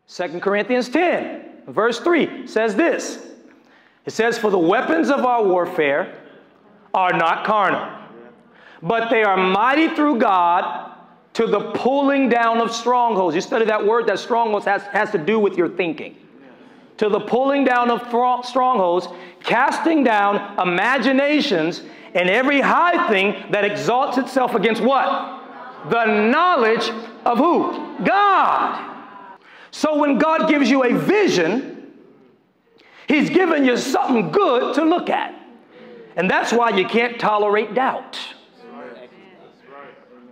2 Corinthians 10, verse 3 says this. It says, for the weapons of our warfare are not carnal, but they are mighty through God to the pulling down of strongholds. You study that word, that strongholds has to do with your thinking. To the pulling down of strongholds, casting down imaginations and every high thing that exalts itself against what? The knowledge of who? God. So when God gives you a vision, He's given you something good to look at. And that's why you can't tolerate doubt.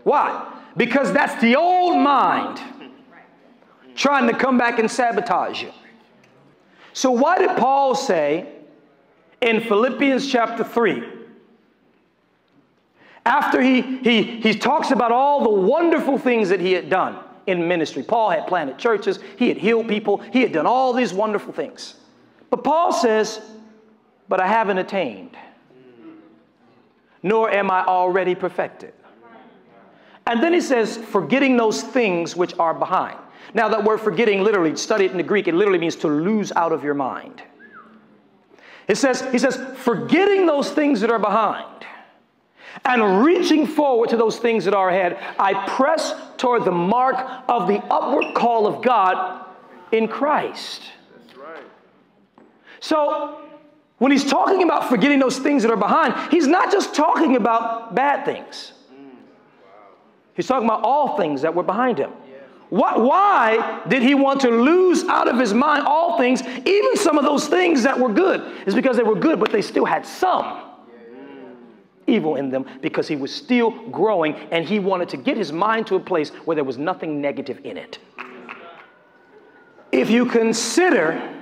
Why? Because that's the old mind trying to come back and sabotage you. So why did Paul say in Philippians chapter 3, after he talks about all the wonderful things that he had done in ministry? Paul had planted churches, he had healed people, he had done all these wonderful things. But Paul says, but I haven't attained, nor am I already perfected. And then he says, forgetting those things which are behind. Now that word forgetting, literally, study it in the Greek, it literally means to lose out of your mind. He says, forgetting those things that are behind and reaching forward to those things that are ahead, I press toward the mark of the upward call of God in Christ. That's right. So when he's talking about forgetting those things that are behind, he's not just talking about bad things. He's talking about all things that were behind him. Why did he want to lose out of his mind all things, even some of those things that were good? It's because they were good, but they still had some evil in them, because he was still growing and he wanted to get his mind to a place where there was nothing negative in it. If you consider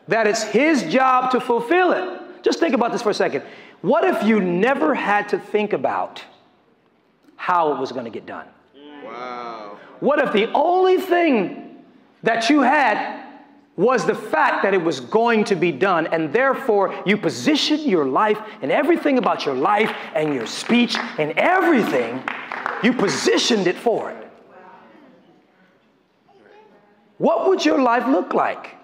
that it's his job to fulfill it, just think about this for a second. What if you never had to think about how it was going to get done? Wow. What if the only thing that you had was the fact that it was going to be done, and therefore you positioned your life and everything about your life and your speech and everything, you positioned it for it? What would your life look like?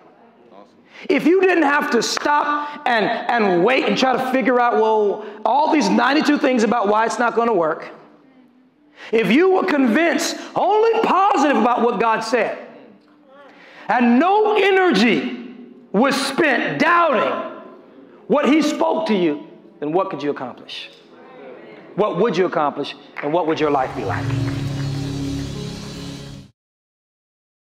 If you didn't have to stop and wait and try to figure out, well, all these 92 things about why it's not going to work. If you were convinced only positive about what God said, and no energy was spent doubting what he spoke to you, then what could you accomplish? What would you accomplish, and what would your life be like?